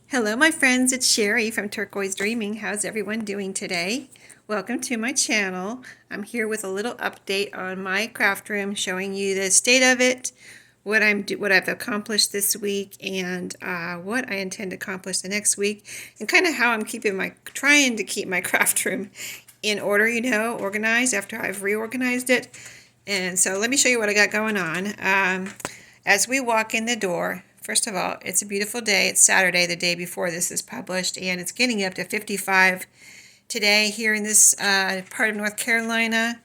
Hello, my friends. It's Sherry from Turquoise Dreaming. How's everyone doing today? Welcome to my channel. I'm here with a little update on my craft room, showing you the state of it, what I've accomplished this week, and what I intend to accomplish the next week, and kind of how I'm trying to keep my craft room in order, organized after I've reorganized it. And so let me show you what I got going on. As we walk in the door, first of all, it's a beautiful day. It's Saturday, the day before this is published, and it's getting up to 55 today here in this part of North Carolina.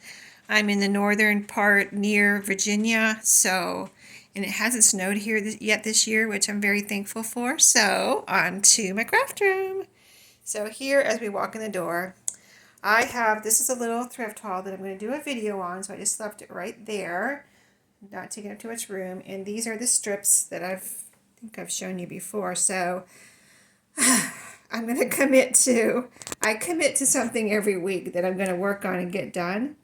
I'm in the northern part near Virginia, and it hasn't snowed here yet this year, which I'm very thankful for. So, on to my craft room. So here, as we walk in the door, this is a little thrift haul that I'm going to do a video on, so I just left it right there, not taking up too much room. And these are the strips that I think I've shown you before. So I'm going to I commit to something every week that I'm going to work on and get done.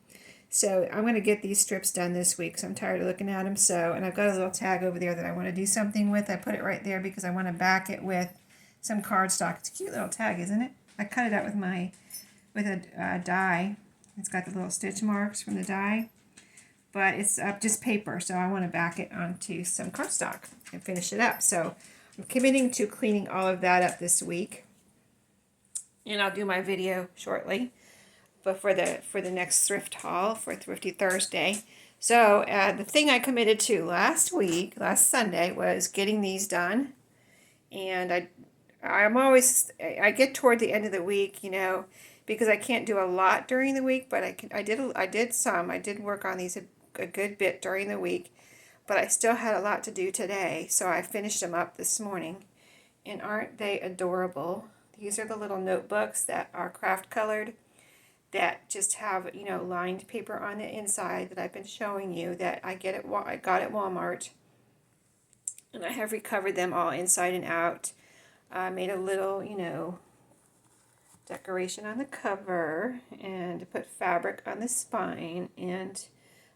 So I'm going to get these strips done this week, so I'm tired of looking at them. And I've got a little tag over there that I want to do something with. I put it right there because I want to back it with some cardstock. It's a cute little tag, isn't it? I cut it out with a die. It's got the little stitch marks from the die, but it's just paper, so I want to back it onto some cardstock and finish it up. So I'm committing to cleaning all of that up this week, and I'll do my video shortly, but for the next thrift haul for Thrifty Thursday. So the thing I committed to last Sunday, was getting these done, and I get toward the end of the week, because I can't do a lot during the week, but I did work on these a good bit during the week, but I still had a lot to do today, so I finished them up this morning. And aren't they adorable? These are the little notebooks that are craft colored, that just have, lined paper on the inside, that I've been showing you, that I got at Walmart, and I have recovered them all inside and out. I made a little, decoration on the cover, and put fabric on the spine, and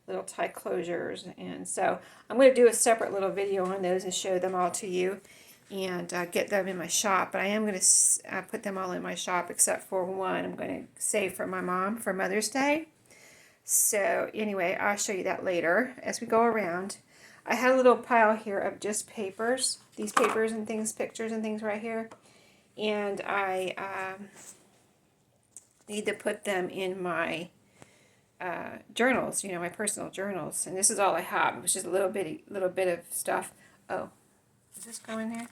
little tie closures. And so I'm going to do a separate little video on those and show them all to you, and get them in my shop. But I am going to put them all in my shop except for one I'm going to save for my mom for Mother's Day. So anyway, I'll show you that later as we go around. I had a little pile here of just papers, these papers and things, pictures and things right here, and I need to put them in my journals, my personal journals. And this is all I have. It was just a little bit of stuff. Oh, does this go in there?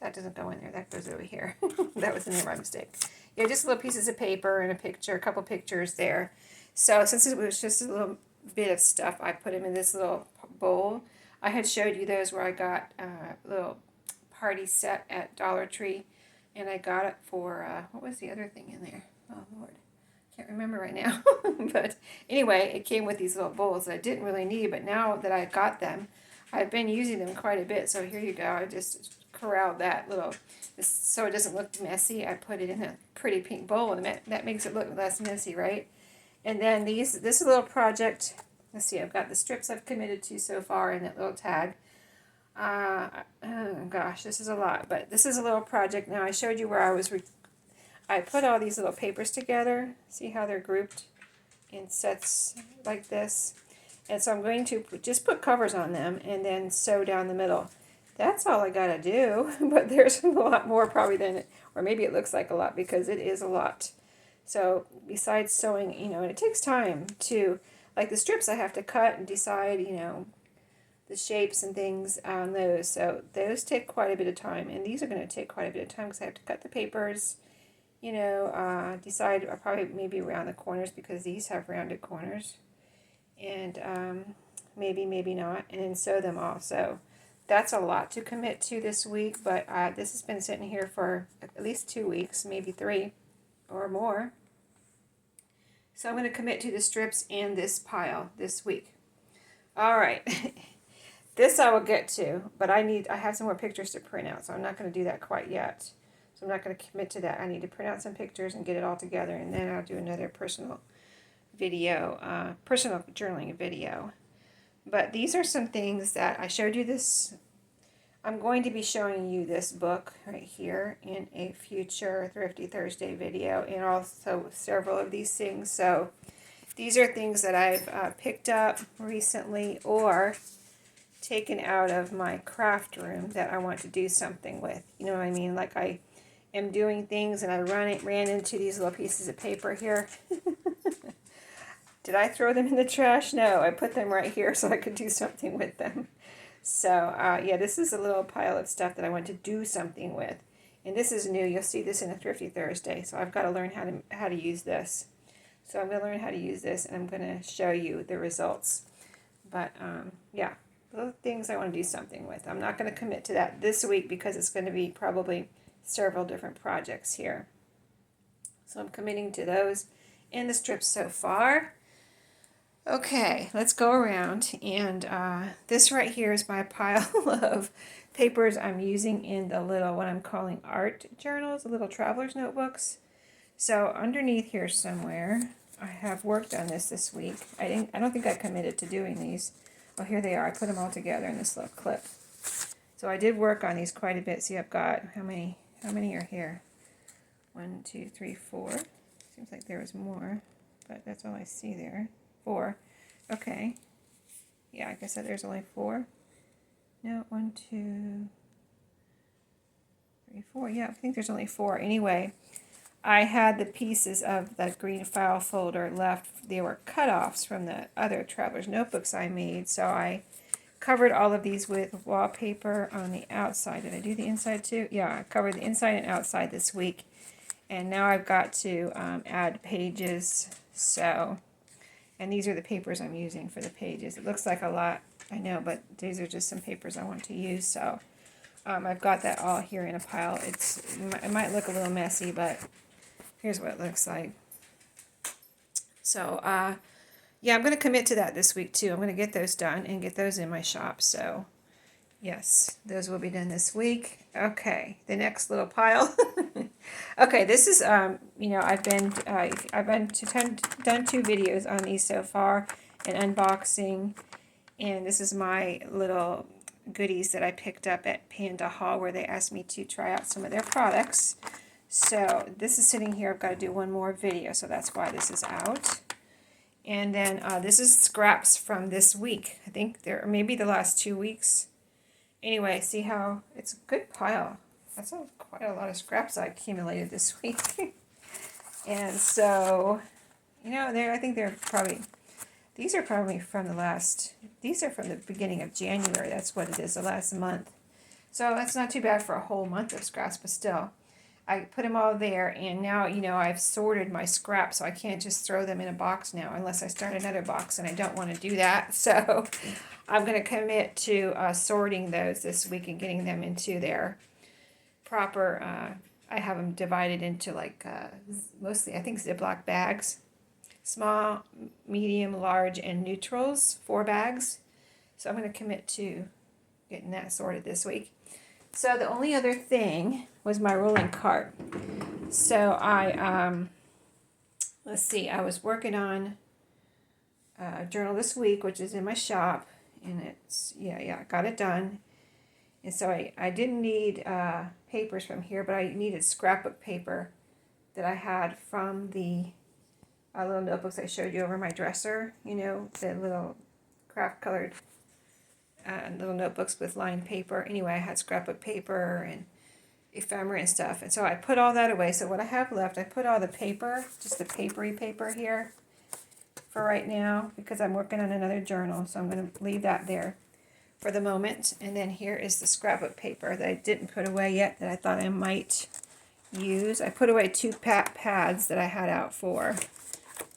That doesn't go in there. That goes over here. That was in there by mistake. Yeah, just little pieces of paper and a couple pictures there. So since it was just a little bit of stuff, I put them in this little bowl. I had showed you those where I got a little party set at Dollar Tree, and I got it for, what was the other thing in there? Oh, Lord. Can't remember right now. But anyway, it came with these little bowls that I didn't really need, but now that I got them, I've been using them quite a bit. So here you go. I just corralled so it doesn't look messy. I put it in a pretty pink bowl, and that makes it look less messy, right? And then this little project, let's see, I've got the strips I've committed to so far in that little tag. Oh gosh, this is a lot, but this is a little project. Now I showed you where I put all these little papers together. See how they're grouped in sets like this? And so I'm going to just put covers on them and then sew down the middle. That's all I gotta do, but there's a lot more probably or maybe it looks like a lot, because it is a lot. So besides sewing, and it takes time to, like the strips I have to cut and decide, the shapes and things on those. So those take quite a bit of time, and these are going to take quite a bit of time because I have to cut the papers, decide probably maybe round the corners, because these have rounded corners, and maybe not, and then sew them all. So that's a lot to commit to this week, but this has been sitting here for at least 2 weeks, maybe 3 or more. So I'm going to commit to the strips and this pile this week. All right. This I will get to, but I have some more pictures to print out, so I'm not going to do that quite yet. So I'm not going to commit to that. I need to print out some pictures and get it all together, and then I'll do another personal journaling video. But these are some things that I showed you this I'm going to be showing you this book right here in a future Thrifty Thursday video, and also several of these things. So these are things that I've picked up recently or taken out of my craft room that I want to do something with. You know what I mean? Like I am doing things and I ran into these little pieces of paper here. Did I throw them in the trash? No, I put them right here so I could do something with them. So yeah, this is a little pile of stuff that I want to do something with. And this is new. You'll see this in a Thrifty Thursday. So I've got to learn how to use this. So I'm going to learn how to use this, and I'm going to show you the results. But yeah, those are things I want to do something with. I'm not going to commit to that this week because it's going to be probably several different projects here. So I'm committing to those in the strips so far. Okay, let's go around, and this right here is my pile of papers I'm using in the little, what I'm calling art journals, the little traveler's notebooks. So underneath here somewhere, I have worked on this week. I don't think I committed to doing these. Oh, here they are. I put them all together in this little clip. So I did work on these quite a bit. See, I've got, how many are here? 1, 2, 3, 4. Seems like there was more, but that's all I see there. 4. Okay. Yeah, I guess that there's only 4. No, 1, 2, 3, 4. Yeah, I think there's only 4. Anyway, I had the pieces of that green file folder left. They were cut-offs from the other traveler's notebooks I made, so I covered all of these with wallpaper on the outside. Did I do the inside too? Yeah, I covered the inside and outside this week. And now I've got to add pages. So, and these are the papers I'm using for the pages. It looks like a lot, I know, but these are just some papers I want to use. So I've got that all here in a pile. It might look a little messy, but here's what it looks like. So yeah, I'm going to commit to that this week too. I'm going to get those done and get those in my shop. So yes, those will be done this week. Okay, the next little pile. Okay, this is you know, I've done 2 videos on these so far, an unboxing, and this is my little goodies that I picked up at Panda Hall where they asked me to try out some of their products. So this is sitting here. I've got to do one more video, so that's why this is out. And then this is scraps from this week. I think there, maybe the last 2 weeks. Anyway, see how it's a good pile. That's quite a lot of scraps I accumulated this week. And so, you know, I think they're probably, these are probably from these are from the beginning of January. That's what it is, the last month. So that's not too bad for a whole month of scraps, but still. I put them all there, and now, you know, I've sorted my scraps, so I can't just throw them in a box now unless I start another box, and I don't want to do that. So I'm going to commit to sorting those this week and getting them into their proper, I have them divided into like mostly, I think, Ziploc bags. Small, medium, large, and neutrals, 4 bags. So I'm going to commit to getting that sorted this week. So the only other thing was my rolling cart. So I, let's see, I was working on a journal this week, which is in my shop, and it's, yeah, I got it done. And so I didn't need papers from here, but I needed scrapbook paper that I had from the little notebooks I showed you over my dresser, you know, the little craft colored little notebooks with lined paper. Anyway, I had scrapbook paper and ephemera and stuff, and so I put all that away. So what I have left, I put all the paper, just the papery paper here for right now, because I'm working on another journal, so I'm going to leave that there for the moment. And then here is the scrapbook paper that I didn't put away yet that I thought I might use. I put away 2 pads that I had out for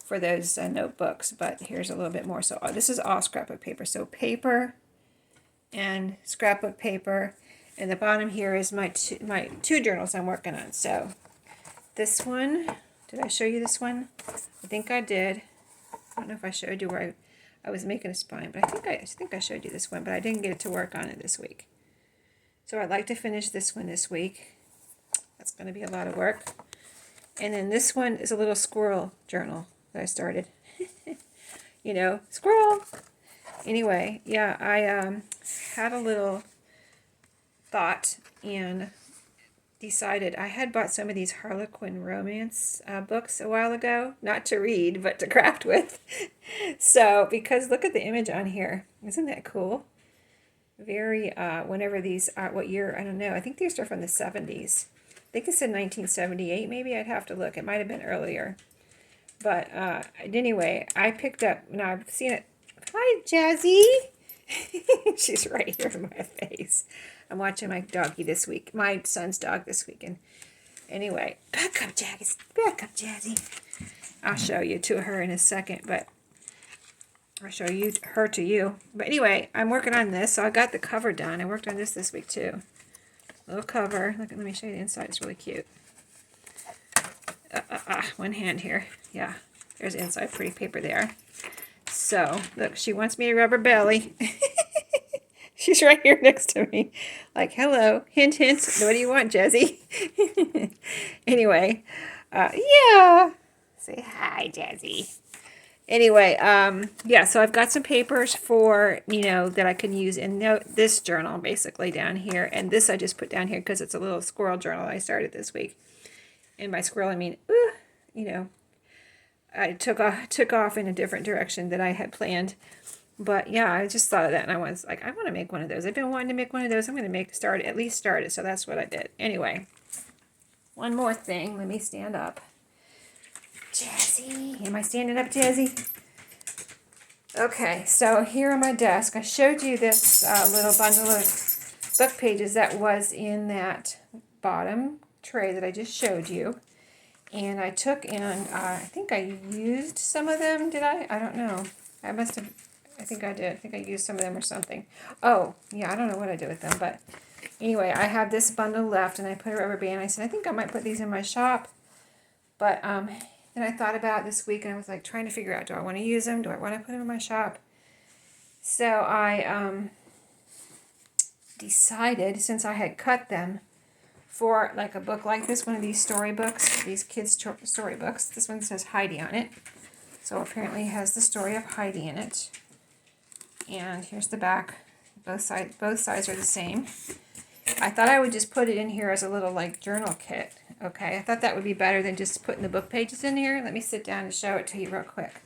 those notebooks, but here's a little bit more. So this is all scrapbook paper. So paper and scrapbook paper, and the bottom here is my two journals I'm working on. So this one, did I show you this one? I think I did. I don't know if I showed you where I was making a spine, but I think I showed you this one, but I didn't get to work on it this week. So I'd like to finish this one this week. That's going to be a lot of work. And then this one is a little squirrel journal that I started. You know, squirrel! Anyway, yeah, I had a little thought and decided I had bought some of these Harlequin romance books a while ago, not to read, but to craft with. So, because look at the image on here. Isn't that cool? Very, whenever these are, what year, I don't know. I think these are from the 70s. I think it said 1978, maybe. I'd have to look. It might have been earlier. But anyway, I picked up, now I've seen it. Hi, Jazzy. She's right here in my face. I'm watching my doggy this week, my son's dog this weekend. Anyway, back up, Jazzy. Back up, Jazzy. I'll show you to her in a second, but I'll show you her to you. But anyway, I'm working on this, so I got the cover done. I worked on this week too. Little cover. Look, let me show you the inside. It's really cute. One hand here. Yeah, there's inside pretty paper there. So, look, she wants me to rub her belly. She's right here next to me. Like, hello, hint, hint. What do you want, Jazzy? Anyway, yeah. Say hi, Jazzy. Anyway, yeah, so I've got some papers for, that I can use in this journal, basically, down here. And this I just put down here because it's a little squirrel journal I started this week. And by squirrel, I mean, I took off in a different direction than I had planned. But yeah, I just thought of that, and I was like, I want to make one of those. I've been wanting to make one of those. I'm going to at least start it. So that's what I did. Anyway, one more thing. Let me stand up. Jazzy, am I standing up, Jazzy? Okay, so here on my desk, I showed you this little bundle of book pages that was in that bottom tray that I just showed you. And I took and I think I used some of them. Did I? I don't know. I must have. I think I did. I think I used some of them or something. Oh, yeah, I don't know what I did with them. But anyway, I have this bundle left, and I put a rubber band. I said, I think I might put these in my shop. But then I thought about it this week, and I was like trying to figure out, do I want to use them? Do I want to put them in my shop? So I decided, since I had cut them, for like a book like this, one of these storybooks, these kids' storybooks. This one says Heidi on it. So apparently it has the story of Heidi in it. And here's the back. Both sides are the same. I thought I would just put it in here as a little like journal kit. Okay, I thought that would be better than just putting the book pages in here. Let me sit down and show it to you real quick.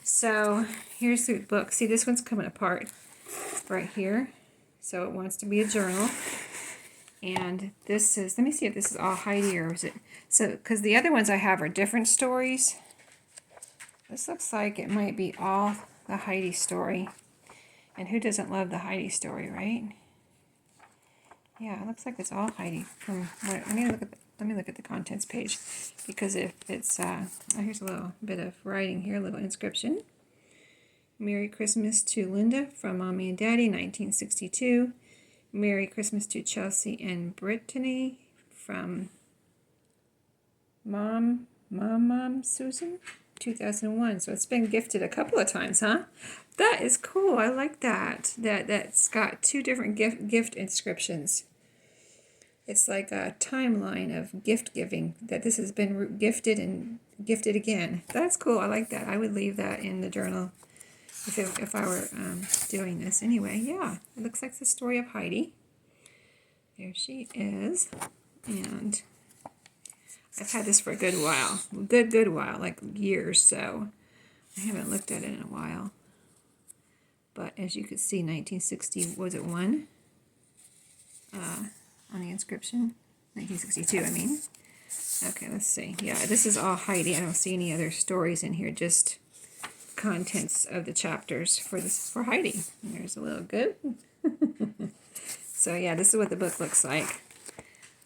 So here's the book. See, this one's coming apart right here. So it wants to be a journal. And this is, let me see if this is all Heidi or is it, so, because the other ones I have are different stories. This looks like it might be all the Heidi story. And who doesn't love the Heidi story, right? Yeah, it looks like it's all Heidi. From what, let me look at the contents page, because if it's oh, here's a little bit of writing here, a little inscription. Merry Christmas to Linda from Mommy and Daddy, 1962. Merry Christmas to Chelsea and Brittany from Mom Susan, 2001. So it's been gifted a couple of times, huh? That is cool. I like that. That's got two different gift inscriptions. It's like a timeline of gift giving, that this has been gifted and gifted again. That's cool. I like that. I would leave that in the journal if I were doing this. Anyway, yeah, it looks like the story of Heidi. There she is. And I've had this for a good while. Good while, like years, so I haven't looked at it in a while. But as you can see, 1960, was it 1? On the inscription. 1962, I mean. Okay, let's see. Yeah, this is all Heidi. I don't see any other stories in here, just contents of the chapters for Heidi. And there's a little goat. So yeah, this is what the book looks like.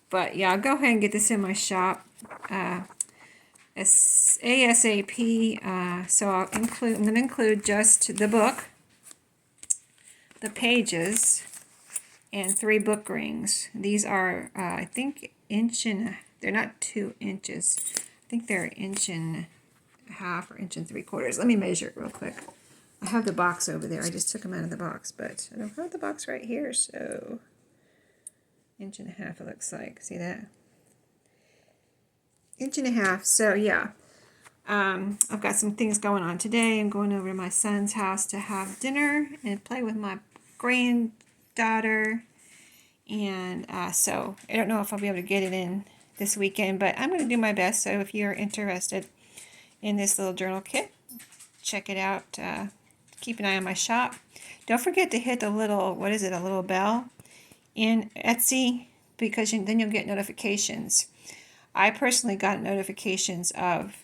But yeah, I'll go ahead and get this in my shop ASAP. So I'm going to include just the book, the pages, and 3 book rings. These are, I think, they're not 2 inches. I think they're 1.5 or 1.75 inches. Let me measure it real quick. I have the box over there. I just took them out of the box, but I don't have the box right here, so 1.5 inches it looks like. See that? 1.5 inches. So yeah, I've got some things going on today. I'm going over to my son's house to have dinner and play with my granddaughter. And so I don't know if I'll be able to get it in this weekend, but I'm going to do my best. So if you're interested in this little journal kit, check it out. Keep an eye on my shop. Don't forget to hit the little, what is it, a little bell in Etsy, because then you'll get notifications. I personally got notifications of,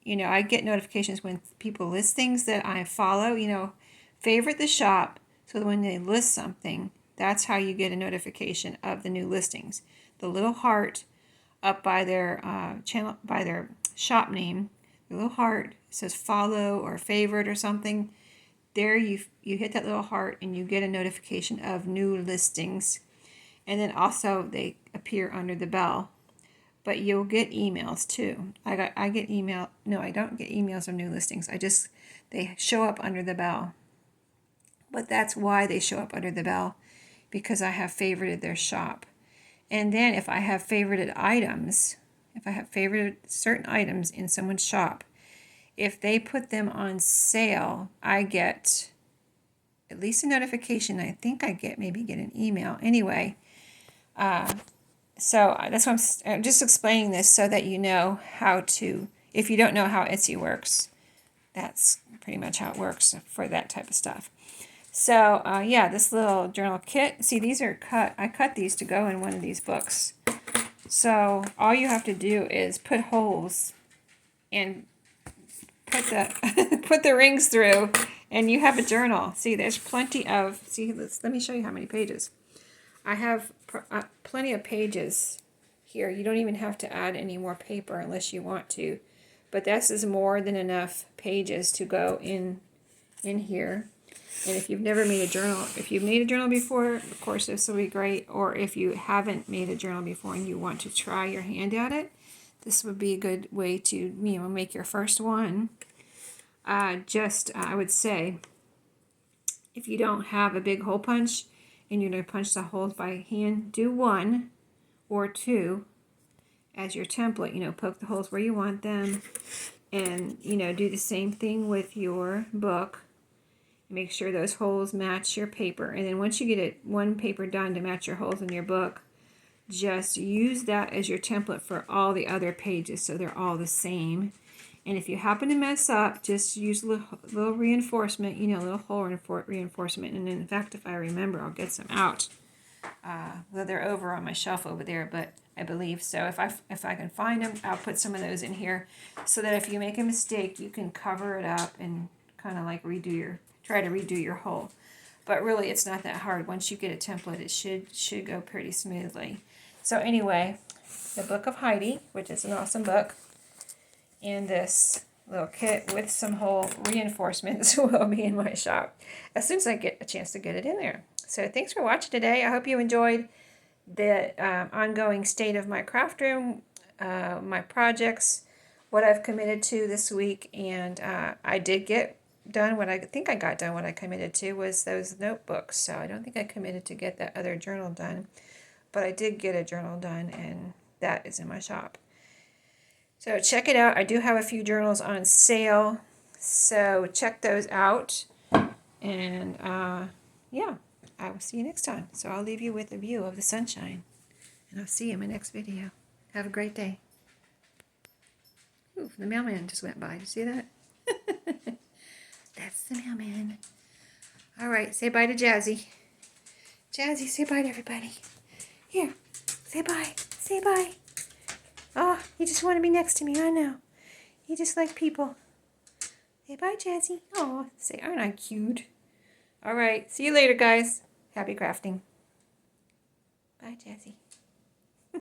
I get notifications when people list things that I follow. Favorite the shop, so that when they list something, that's how you get a notification of the new listings. The little heart up by their channel, by their shop name, the little heart says follow or favorite or something. There you hit that little heart and you get a notification of new listings. And then also they appear under the bell. But you'll get emails too. I get email. No, I don't get emails of new listings. They show up under the bell. But that's why they show up under the bell, because I have favorited their shop. And then if I have favorited items, if I have favorited certain items in someone's shop, if they put them on sale, I get at least a notification. I think maybe get an email. Anyway, so that's why I'm just explaining this so that you know how to, if you don't know how Etsy works, that's pretty much how it works for that type of stuff. So yeah, this little journal kit, see, these are cut. I cut these to go in one of these books. So all you have to do is put holes and put the put the rings through, and you have a journal. See, there's plenty of, let me show you how many pages. I have plenty of pages here. You don't even have to add any more paper unless you want to, but this is more than enough pages to go in here. And if you've never made a journal, if you've made a journal before, of course this will be great. Or if you haven't made a journal before and you want to try your hand at it, this would be a good way to make your first one. I would say, if you don't have a big hole punch and you're going to punch the holes by hand, do 1 or 2 as your template. Poke the holes where you want them, and do the same thing with your book. Make sure those holes match your paper, and then once you get one paper done to match your holes in your book, just use that as your template for all the other pages so they're all the same. And if you happen to mess up, just use a little reinforcement, little hole reinforcement. And in fact, if I remember, I'll get some out. Well, they're over on my shelf over there, but I believe so. If I can find them, I'll put some of those in here so that if you make a mistake, you can cover it up and kind of like try to redo your hole. But really, it's not that hard. Once you get a template, it should go pretty smoothly. So anyway, the Book of Heidi, which is an awesome book, and this little kit with some hole reinforcements will be in my shop as soon as I get a chance to get it in there. So thanks for watching today. I hope you enjoyed the ongoing state of my craft room, my projects, what I've committed to this week, and I did get done what I think I got done. What I committed to was those notebooks. So I don't think I committed to get that other journal done, but I did get a journal done, and that is in my shop. So check it out. I do have a few journals on sale, so check those out. And yeah, I will see you next time. So I'll leave you with a view of the sunshine, and I'll see you in my next video. Have a great day. Ooh, the mailman just went by. Did you see that? That's the mailman. All right, say bye to Jazzy. Jazzy, say bye to everybody. Here, say bye. Say bye. Oh, you just want to be next to me. I know. You just like people. Say bye, Jazzy. Oh, say, aren't I cute? All right, see you later, guys. Happy crafting. Bye, Jazzy.